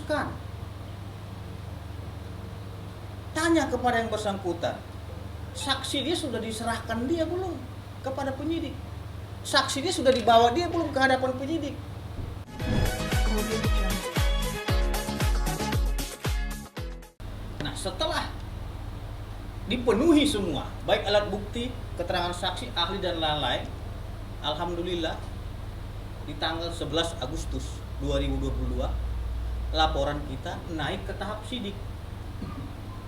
luruskan. Tanya kepada yang bersangkutan, saksi dia sudah diserahkan dia belum kepada penyidik? Saksi dia sudah dibawa dia belum ke hadapan penyidik? Nah, setelah dipenuhi semua, baik alat bukti, keterangan saksi, ahli dan lain-lain, alhamdulillah di tanggal 11 Agustus 2022 laporan kita naik ke tahap sidik.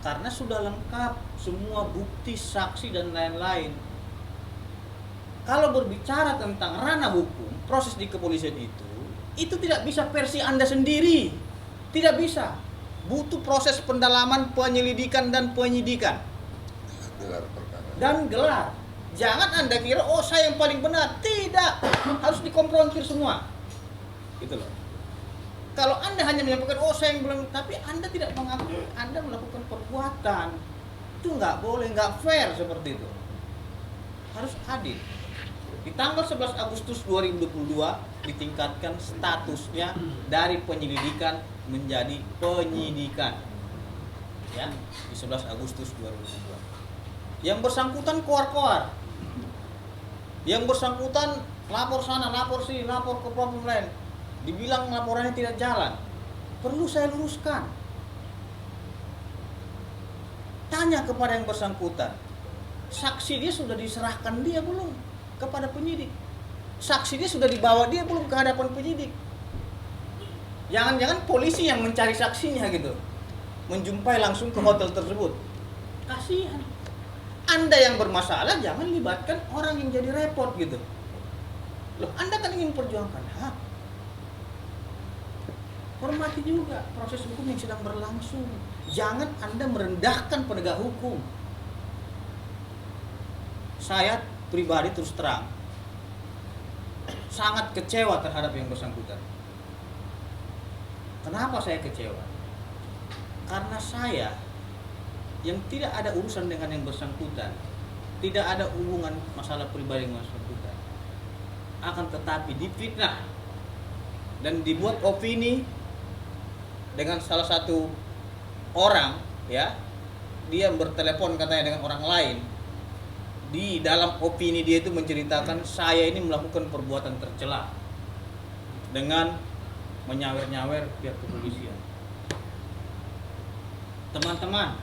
Karena sudah lengkap semua bukti, saksi dan lain-lain. Kalau berbicara tentang ranah hukum, proses di kepolisian itu tidak bisa versi Anda sendiri. Tidak bisa. Butuh proses pendalaman, penyelidikan dan penyidikan. Gelar perkara. Dan gelar. Jangan Anda kira, oh saya yang paling benar. Tidak. Harus dikonfrontir semua. Gitu loh. Kalau Anda hanya menyampaikan, oh saya yang belum, tapi Anda tidak mengakui Anda melakukan perbuatan, itu nggak boleh, nggak fair seperti itu. Harus adil. Di tanggal 11 Agustus 2022 ditingkatkan statusnya dari penyelidikan menjadi penyidikan. Ya, di 11 Agustus 2022. Yang bersangkutan koar-koar. Yang bersangkutan lapor sana, lapor sini, lapor ke problem lain. Dibilang laporannya tidak jalan. Perlu saya luruskan. Tanya kepada yang bersangkutan, saksi dia sudah diserahkan dia belum kepada penyidik? Saksi dia sudah dibawa dia belum ke hadapan penyidik? Jangan-jangan polisi yang mencari saksinya gitu, menjumpai langsung ke hotel tersebut. Kasihan. Anda yang bermasalah jangan libatkan orang yang jadi repot gitu. Loh, Anda kan ingin perjuangkan hak. Hormati juga proses hukum yang sedang berlangsung. Jangan Anda merendahkan penegak hukum. Saya pribadi terus terang sangat kecewa terhadap yang bersangkutan. Kenapa saya kecewa? Karena saya yang tidak ada urusan dengan yang bersangkutan, tidak ada hubungan masalah pribadi dengan bersangkutan, akan tetapi difitnah dan dibuat opini dengan salah satu orang, ya, dia bertelepon katanya dengan orang lain. Di dalam opini dia itu menceritakan saya ini melakukan perbuatan tercela dengan menyawer-nyawer pihak kepolisian. Teman-teman,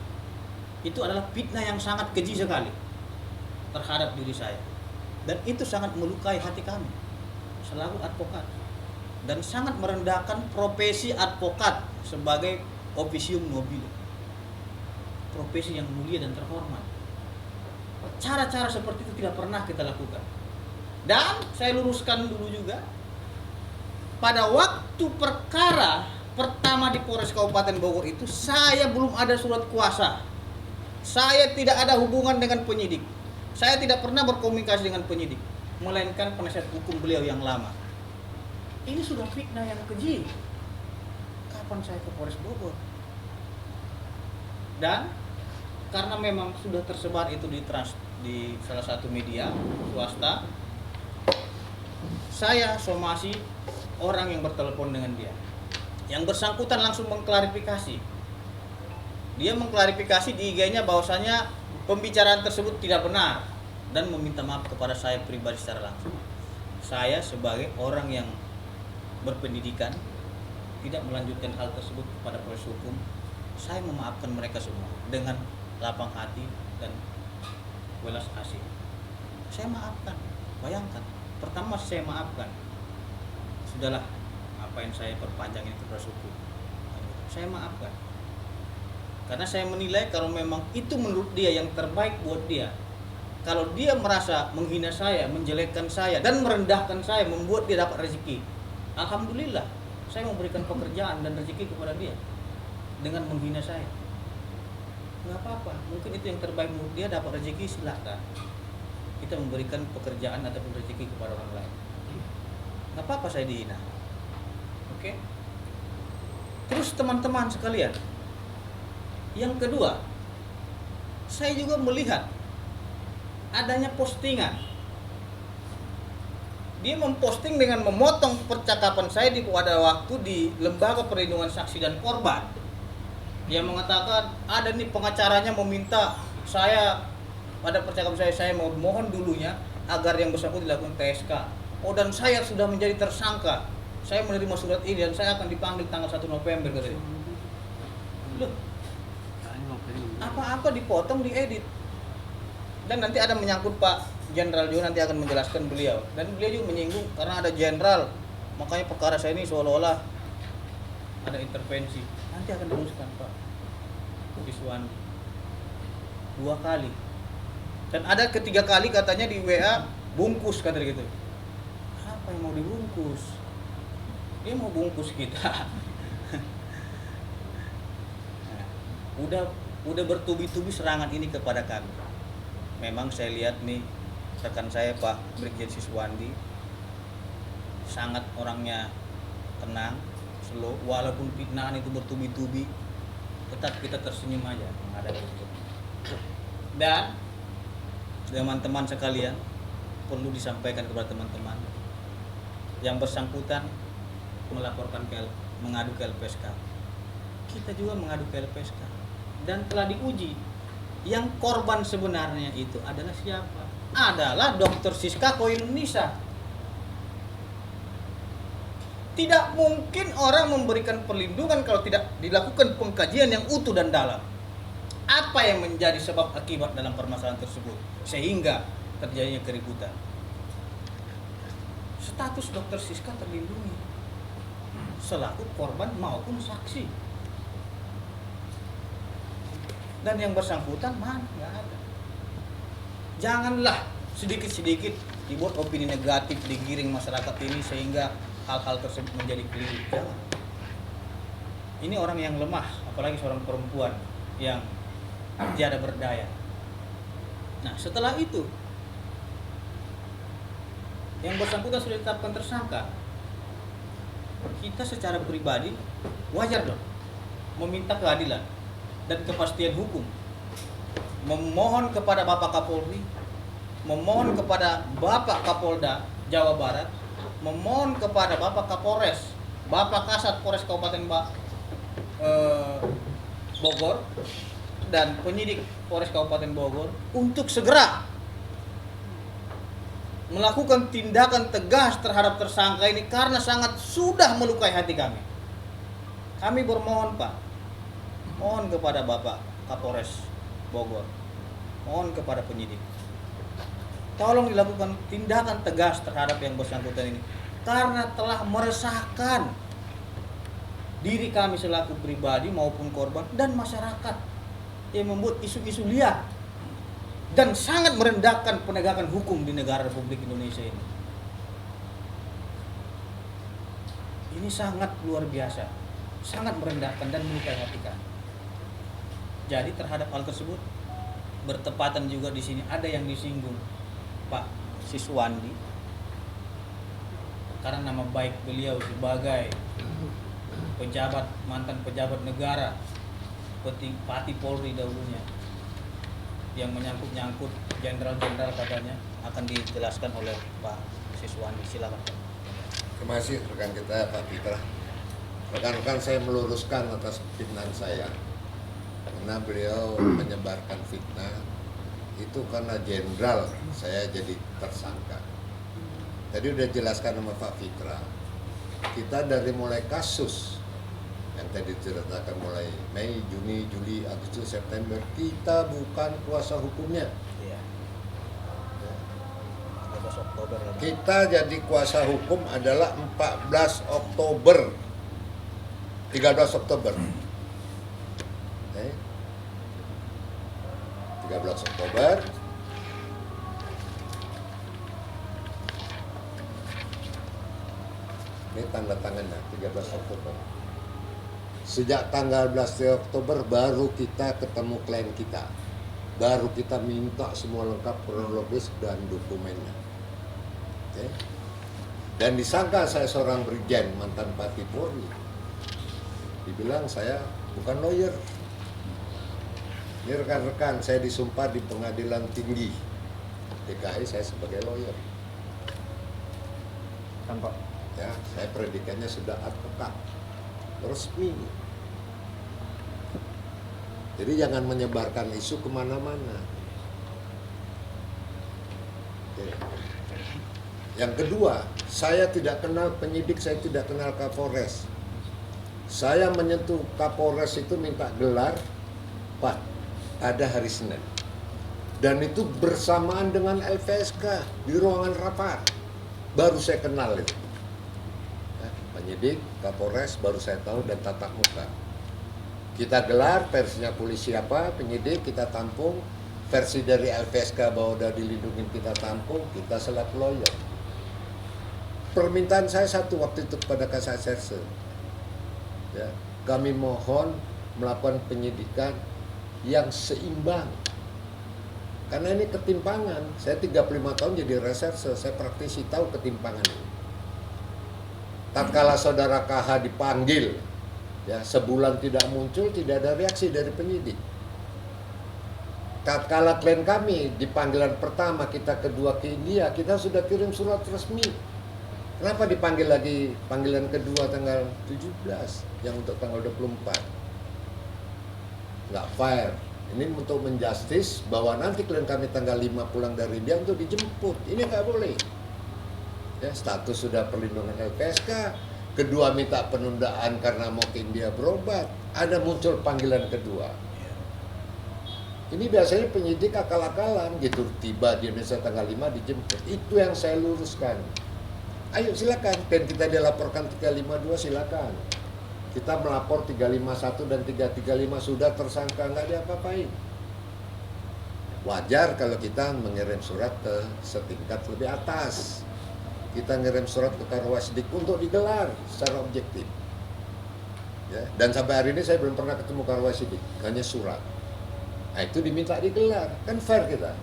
itu adalah fitnah yang sangat keji sekali terhadap diri saya, dan itu sangat melukai hati kami selaku advokat, dan sangat merendahkan profesi advokat sebagai officium nobile, profesi yang mulia dan terhormat. Cara-cara seperti itu tidak pernah kita lakukan. Dan saya luruskan dulu juga, pada waktu perkara pertama di Polres Kabupaten Bogor itu saya belum ada surat kuasa. Saya tidak ada hubungan dengan penyidik. Saya tidak pernah berkomunikasi dengan penyidik, melainkan penasihat hukum beliau yang lama. Ini sudah fitnah yang keji. Kapan saya ke Polres Bogor? Dan karena memang sudah tersebar itu di salah satu media swasta, saya somasi orang yang bertelepon dengan dia. Yang bersangkutan langsung mengklarifikasi. Dia mengklarifikasi di IG-nya bahwasanya pembicaraan tersebut tidak benar dan meminta maaf kepada saya pribadi secara langsung. Saya sebagai orang yang berpendidikan tidak melanjutkan hal tersebut kepada proses hukum. Saya memaafkan mereka semua dengan lapang hati dan welas asih. Saya maafkan. Bayangkan, pertama saya maafkan. Sudahlah, ngapain saya perpanjang ini ke proses hukum. Saya maafkan. Karena saya menilai kalau memang itu menurut dia yang terbaik buat dia. Kalau dia merasa menghina saya, menjelekkan saya, dan merendahkan saya, membuat dia dapat rezeki, alhamdulillah, saya memberikan pekerjaan dan rezeki kepada dia dengan menghina saya. Nggak apa-apa, mungkin itu yang terbaik menurut dia, dapat rezeki, silakan. Kita memberikan pekerjaan ataupun rezeki kepada orang lain. Nggak apa-apa saya dihina. Oke? Terus teman-teman sekalian, yang kedua, saya juga melihat adanya postingan dia memposting dengan memotong percakapan saya pada waktu di Lembaga Perlindungan Saksi dan Korban. Dia mengatakan ada nih pengacaranya meminta saya pada percakapan saya mau mohon dulunya agar yang bersangkutan dilakukan TSK. Oh, dan saya sudah menjadi tersangka. Saya menerima surat ini dan saya akan dipanggil tanggal 1 November katanya. Loh, apa-apa dipotong, diedit. Dan nanti ada menyangkut Pak Jenderal juga, nanti akan menjelaskan beliau. Dan beliau juga menyinggung karena ada jenderal, makanya perkara saya ini seolah-olah ada intervensi. Nanti akan diuruskan Pak Siswandi 2 kali. Dan ada ketiga kali katanya di WA bungkus kata gitu. Apa yang mau dibungkus? Dia mau bungkus kita. udah bertubi-tubi serangan ini kepada kami. Memang saya lihat nih rekan saya Pak Brigjen Siswandi sangat orangnya tenang, slow, walaupun fitnahan itu bertubi-tubi tetap kita tersenyum aja menghadapi itu. Dan teman-teman sekalian, perlu disampaikan kepada teman-teman yang bersangkutan mengadu ke LPSK. Kita juga mengadu ke LPSK dan telah diuji. Yang korban sebenarnya itu adalah siapa? Adalah Dr. Siska Koirunisa. Tidak mungkin orang memberikan perlindungan kalau tidak dilakukan pengkajian yang utuh dan dalam. Apa yang menjadi sebab akibat dalam permasalahan tersebut sehingga terjadinya keributan? Status Dr. Siska terlindungi selaku korban maupun saksi. Dan yang bersangkutan mana? Nggak ada. Janganlah sedikit-sedikit dibuat opini negatif, digiring masyarakat ini sehingga hal-hal tersebut menjadi keliru. Jangan. Ini orang yang lemah, apalagi seorang perempuan yang tiada berdaya. Nah, setelah itu yang bersangkutan sudah ditetapkan tersangka. Kita secara pribadi wajar dong meminta keadilan dan kepastian hukum, memohon kepada Bapak Kapolri, memohon kepada Bapak Kapolda Jawa Barat, memohon kepada Bapak Kapolres, Bapak Kasat Polres Kabupaten Bogor dan penyidik Polres Kabupaten Bogor untuk segera melakukan tindakan tegas terhadap tersangka ini karena sangat sudah melukai hati kami. Kami bermohon Pak, mohon kepada Bapak Kapolres Bogor, mohon kepada penyidik, tolong dilakukan tindakan tegas terhadap yang bersangkutan ini karena telah meresahkan diri kami selaku pribadi maupun korban dan masyarakat yang membuat isu-isu liar dan sangat merendahkan penegakan hukum di negara Republik Indonesia ini. Ini sangat luar biasa, sangat merendahkan dan melukai hati kami. Jadi terhadap hal tersebut bertepatan juga di sini ada yang disinggung Pak Siswandi karena nama baik beliau sebagai pejabat, mantan pejabat negara, Pati Polri dahulunya, yang menyangkut-nyangkut jenderal-jenderal katanya akan dijelaskan oleh Pak Siswandi. Silakan. Terima kasih rekan kita Pak Fitra. Rekan-rekan, saya meluruskan atas fitnah saya karena beliau menyebarkan fitnah itu karena jenderal saya jadi tersangka. Tadi udah jelaskan sama Pak Fitra. Kita dari mulai kasus yang tadi diceritakan mulai Mei, Juni, Juli, Agustus, September, kita bukan kuasa hukumnya. Iya. 14 Oktober. Kita jadi kuasa hukum adalah 14 Oktober. 13 Oktober. Okay. 13 Oktober. Ini tanda tangannya 13 Oktober. Sejak tanggal 11 Oktober baru kita ketemu klien kita. Baru kita minta semua lengkap kronologis dan dokumennya. Okay. Dan disangka saya seorang brigjen mantan Pati Polri. Dibilang saya bukan lawyer. Ini rekan-rekan, saya disumpah di Pengadilan Tinggi DKI saya sebagai lawyer. Tampak. Ya, saya predikannya sudah advokat resmi. Jadi jangan menyebarkan isu kemana-mana. Oke. Yang kedua, saya tidak kenal penyidik, saya tidak kenal Kapolres. Saya menyentuh Kapolres itu minta gelar, Pak, ada hari Senin. Dan itu bersamaan dengan LPSK di ruangan rapat. Baru saya kenal itu. Ya, penyidik, Kapolres, baru saya tahu dan tatap muka. Kita gelar, versinya polisi apa, penyidik kita tampung, versi dari LPSK bahwa udah dilindungi kita tampung, kita selaku lawyer. Permintaan saya satu waktu itu kepada Kasat Serse, ya, kami mohon melakukan penyidikan yang seimbang. Karena ini ketimpangan, saya 35 tahun jadi reserse, saya praktisi tahu ketimpangan ini. Tatkala saudara KH dipanggil, ya, sebulan tidak muncul, tidak ada reaksi dari penyidik. Tatkala klien kami di panggilan pertama, kita kedua ke India, kita sudah kirim surat resmi. Kenapa dipanggil lagi panggilan kedua tanggal 17 yang untuk tanggal 24? Nggak fair. Ini untuk menjustis bahwa nanti klien kami tanggal 5 pulang dari India untuk dijemput. Ini nggak boleh. Ya, status sudah perlindungan LPSK. Kedua minta penundaan karena mau ke India berobat. Ada muncul panggilan kedua. Ini biasanya penyidik akal-akalan gitu. Tiba di Indonesia tanggal 5 dijemput. Itu yang saya luruskan. Ayo silakan, dan kita dilaporkan 352 silakan. Kita melapor 351 dan 335 sudah tersangka, nggak diapa-apain. Wajar kalau kita mengirim surat ke setingkat lebih atas. Kita ngirim surat ke Karwasdik untuk digelar secara objektif. Ya, dan sampai hari ini saya belum pernah ketemu Karwasdik, hanya surat. Nah itu diminta digelar, kan fair kita.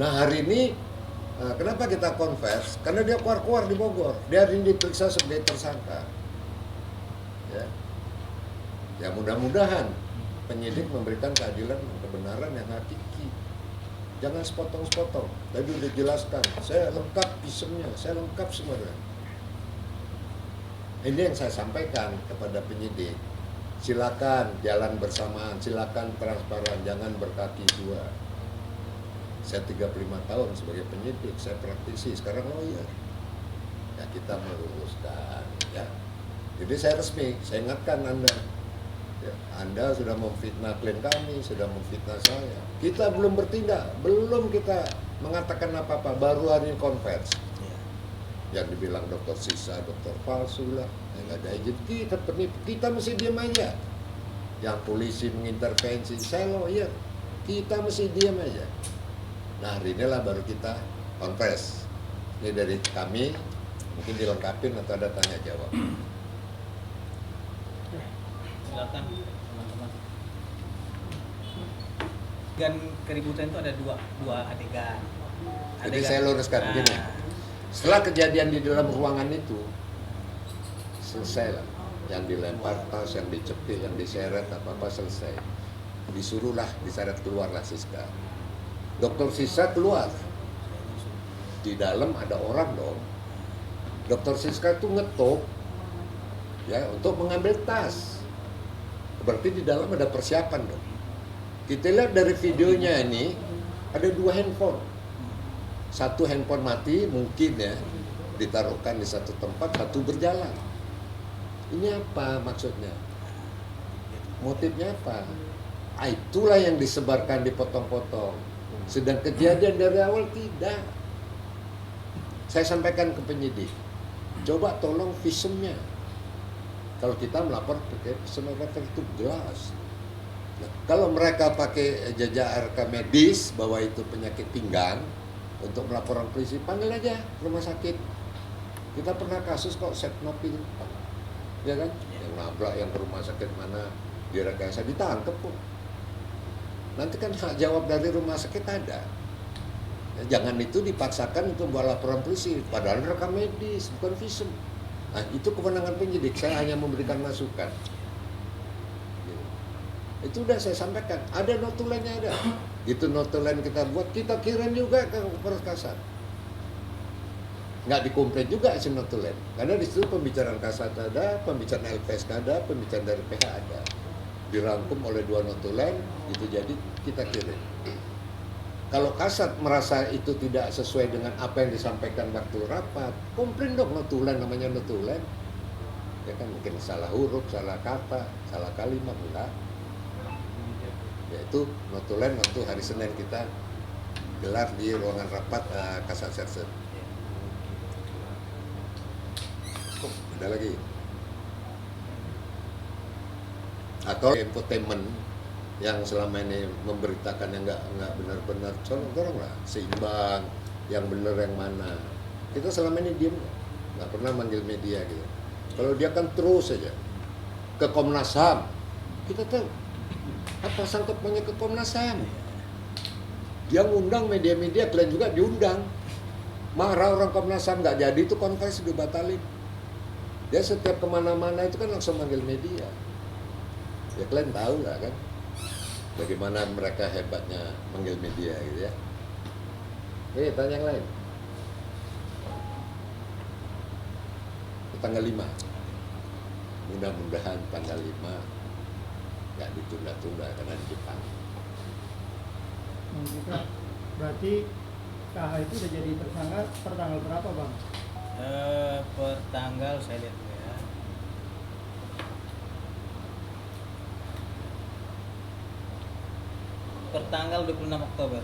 Nah hari ini kenapa kita konvers? Karena dia keluar-keluar di Bogor. Dia hari ini diperiksa sebagai tersangka. Ya mudah-mudahan penyidik memberikan keadilan dan kebenaran yang hakiki. Jangan sepotong-sepotong. Tadi udah jelaskan, saya lengkap visumnya, saya lengkap semuanya. Ini yang saya sampaikan kepada penyidik. Silakan jalan bersamaan, silakan transparan, jangan berkaki dua. Saya 35 tahun sebagai penyidik, saya praktisi, sekarang lawyer. Ya kita meluruskan, ya. Jadi saya resmi, saya ingatkan Anda. Ya, Anda sudah memfitnah klien kami, sudah memfitnah saya. Kita belum bertindak, belum kita mengatakan apa-apa, baru hari ini konvers. Yang dibilang dokter sisa, dokter palsu lah, yang nggak ada izin, kita penipu, kita mesti diam aja. Yang polisi mengintervensi, saya lawyer, kita mesti diam aja. Nah hari inilah baru kita konvers. Ini dari kami, mungkin dilengkapin atau ada tanya jawab. Silakan teman-teman. Dan keributan itu ada dua adegan. Jadi saya luruskan begini. Setelah kejadian di dalam ruangan itu selesai lah. Yang dilempar tas, yang dicepit, yang diseret, apa-apa selesai. Disuruhlah, diseret keluarlah Siska. Dokter Siska keluar. Di dalam ada orang dong. Dokter Siska itu ngetok ya untuk mengambil tas. Berarti di dalam ada persiapan dong. Kita lihat dari videonya ini ada 2 handphone. Satu handphone mati mungkin ya ditaruhkan di satu tempat, satu berjalan. Ini apa maksudnya? Motifnya apa? Itulah yang disebarkan dipotong-potong. Sedang kejadian dari awal tidak. Saya sampaikan ke penyidik, coba tolong visumnya. Kalau kita melapor pakai visum itu jelas. Nah, kalau mereka pakai jejak rekam medis bahwa itu penyakit pinggang, untuk melaporan polisi panggil aja rumah sakit. Kita pernah kasus kok Setnopil, ya kan? Yang nabrak yang ke rumah sakit mana direkayasa ditangkap kok. Nanti kan hak jawab dari rumah sakit ada. Ya, jangan itu dipaksakan untuk buat laporan polisi, padahal rekam medis bukan visum. Nah, itu kewenangan penyidik, saya hanya memberikan masukan. Itu udah saya sampaikan, ada notulennya ada. Itu notulen kita buat, kita kirim juga ke Polres Kasat. nggak dikomplit juga si notulen, karena di situ pembicaraan kasat ada, pembicaraan LPSK ada, pembicaraan dari PH ada, dirangkum oleh 2 notulen, itu jadi kita kirim. Kalau kasat merasa itu tidak sesuai dengan apa yang disampaikan waktu rapat, komplain dong notulen, namanya notulen. Ya kan mungkin salah huruf, salah kata, salah kalimat, enggak. Yaitu notulen waktu hari Senin kita gelar di ruangan rapat Kasat Sersen. Ada lagi. Atau infotainment yang selama ini memberitakan yang nggak benar-benar, tolonglah seimbang, yang benar yang mana. Kita selama ini diem, nggak pernah manggil media gitu. Kalau dia kan terus saja ke Komnas HAM, kita tahu apa sangkut punya ke Komnas HAM. Dia ngundang media-media, kalian juga diundang. Marah orang Komnas HAM nggak jadi, itu konferensi dibatalin. Dia setiap kemana-mana itu kan langsung manggil media. Ya kalian tahu lah kan bagaimana mereka hebatnya manggil media gitu ya. Oke, tanya yang lain. Tanggal 5. Mudah-mudahan tanggal 5 nggak ditunda-tunda karena di Jepang. Berarti KH itu udah jadi tersangka per tanggal berapa, Bang? Per tanggal saya lihat ya. Per tanggal 26 Oktober.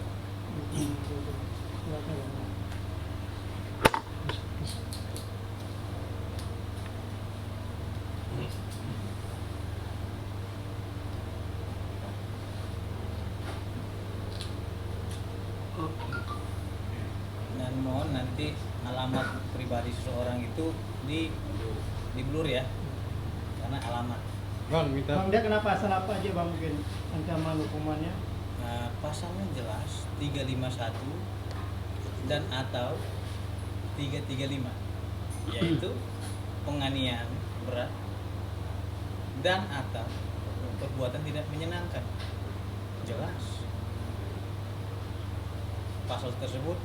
Dan mohon nanti alamat pribadi seseorang itu di blur ya, karena alamat. Bang, minta Bang, dia kena pasal apa aja, Bang, mungkin ancaman hukumannya? Nah, pasalnya jelas 351 dan atau 335, yaitu penganiayaan berat dan atau perbuatan tidak menyenangkan. Jelas pasal tersebut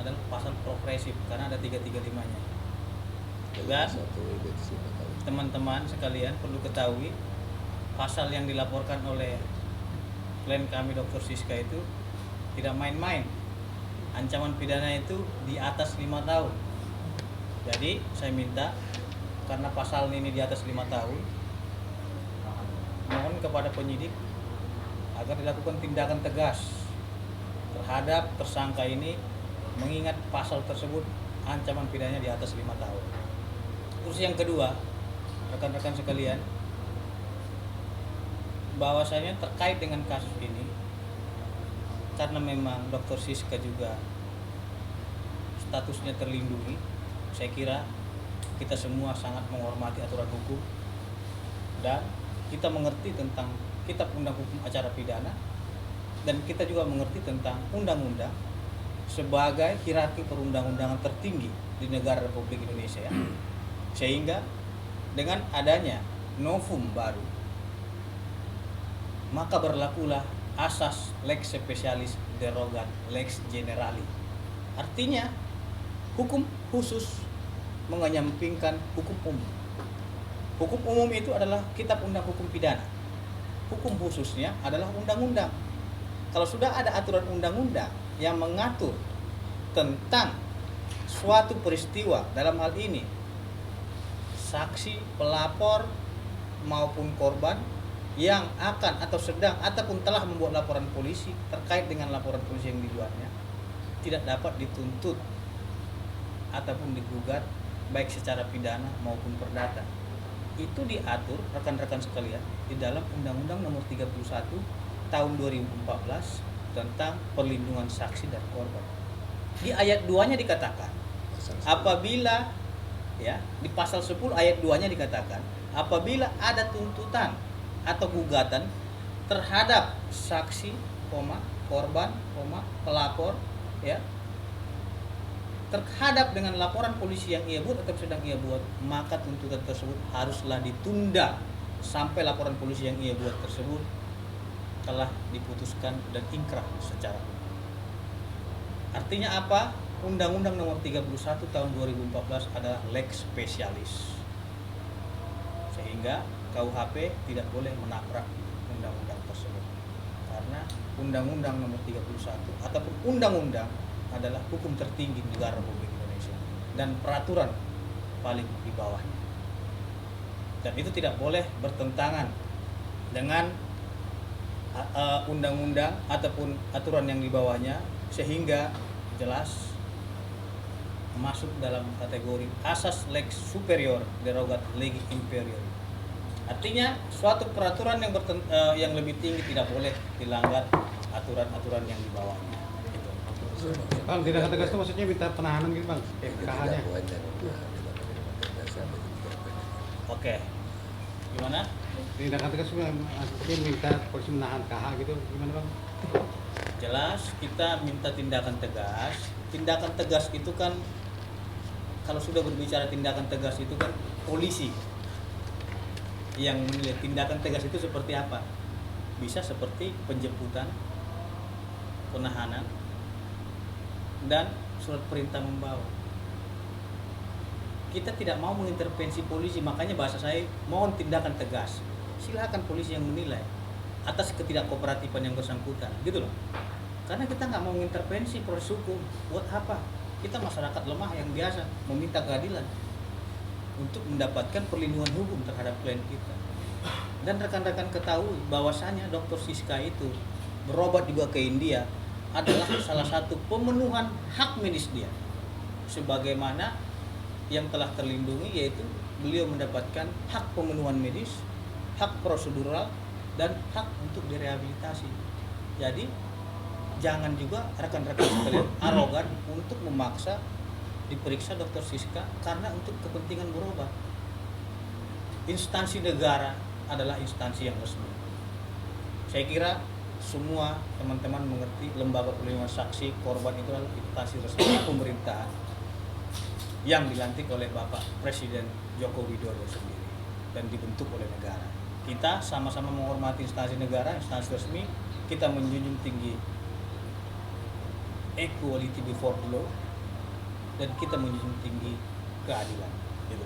adalah pasal progresif karena ada 335-nya. Dan teman-teman sekalian perlu ketahui, pasal yang dilaporkan oleh klien kami Dr. Siska itu tidak main-main. Ancaman pidana itu di atas 5 tahun. Jadi saya minta, karena pasal ini di atas 5 tahun, mohon kepada penyidik agar dilakukan tindakan tegas terhadap tersangka ini, mengingat pasal tersebut ancaman pidananya di atas 5 tahun. Terus yang kedua, rekan-rekan sekalian, bahwasanya terkait dengan kasus ini, karena memang Dr. Siska juga statusnya terlindungi, saya kira kita semua sangat menghormati aturan hukum dan kita mengerti tentang Kitab Undang Hukum Acara Pidana, dan kita juga mengerti tentang undang-undang sebagai hierarki perundang-undangan tertinggi di negara Republik Indonesia. Sehingga dengan adanya novum baru, maka berlakulah asas lex specialis derogat lex generali. Artinya hukum khusus mengenyampingkan hukum umum. Hukum umum itu adalah Kitab Undang Hukum Pidana. Hukum khususnya adalah undang-undang. Kalau sudah ada aturan undang-undang yang mengatur tentang suatu peristiwa, dalam hal ini saksi, pelapor maupun korban yang akan atau sedang ataupun telah membuat laporan polisi terkait dengan laporan polisi yang dibuatnya, tidak dapat dituntut ataupun digugat baik secara pidana maupun perdata. Itu diatur rekan-rekan sekalian di dalam Undang-Undang Nomor 31 Tahun 2014 tentang perlindungan saksi dan korban. Di ayat 2-nya dikatakan, apabila ya, di pasal 10 ayat 2-nya dikatakan, apabila ada tuntutan atau gugatan terhadap saksi, korban, pelapor, ya, terhadap dengan laporan polisi yang ia buat atau sedang ia buat, maka tuntutan tersebut haruslah ditunda sampai laporan polisi yang ia buat tersebut telah diputuskan dan ingkrah secara hukum. Artinya apa? Undang-Undang Nomor 31 Tahun 2014 adalah lex specialis. Sehingga KUHP tidak boleh menabrak undang-undang tersebut. Karena Undang-Undang Nomor 31 ataupun undang-undang adalah hukum tertinggi negara Republik Indonesia dan peraturan paling di bawahnya. Dan itu tidak boleh bertentangan dengan undang-undang ataupun aturan yang di bawahnya, sehingga jelas masuk dalam kategori asas lex superior derogat legi inferior. Artinya suatu peraturan yang lebih tinggi tidak boleh dilanggar aturan-aturan yang di bawahnya. Gitu. Bang, tindakan tegas itu maksudnya minta penahanan gitu bang, KH-nya. Oke, gimana? Tindakan tegas itu maksudnya minta polisi menahan KH gitu, gimana bang? Jelas kita minta tindakan tegas. Tindakan tegas itu kan, kalau sudah berbicara tindakan tegas itu kan polisi yang menilai tindakan tegas itu seperti apa. Bisa seperti penjemputan, penahanan, dan surat perintah membawa. Kita tidak mau mengintervensi polisi, makanya bahasa saya mohon tindakan tegas. Silakan polisi yang menilai atas ketidakkooperatifan yang bersangkutan, gitu loh. Karena kita nggak mau mengintervensi proses hukum. Buat apa? Kita masyarakat lemah yang biasa meminta keadilan untuk mendapatkan perlindungan hukum terhadap klien kita. Dan rekan-rekan ketahui bahwasanya Dr. Siska itu berobat juga ke India adalah salah satu pemenuhan hak medis dia. Sebagaimana yang telah terlindungi, yaitu beliau mendapatkan hak pemenuhan medis, hak prosedural, dan hak untuk direhabilitasi. Jadi jangan juga rekan-rekan sekalian arogan untuk memaksa diperiksa Dr. Siska karena untuk kepentingan berobat. Instansi negara adalah instansi yang resmi. Saya kira semua teman-teman mengerti lembaga perlindungan saksi korban itu adalah instansi resmi pemerintahan yang dilantik oleh Bapak Presiden Joko Widodo sendiri dan dibentuk oleh negara. Kita sama-sama menghormati instansi negara, instansi resmi. Kita menjunjung tinggi equality before the law dan kita menjunjung tinggi keadilan. Gitu.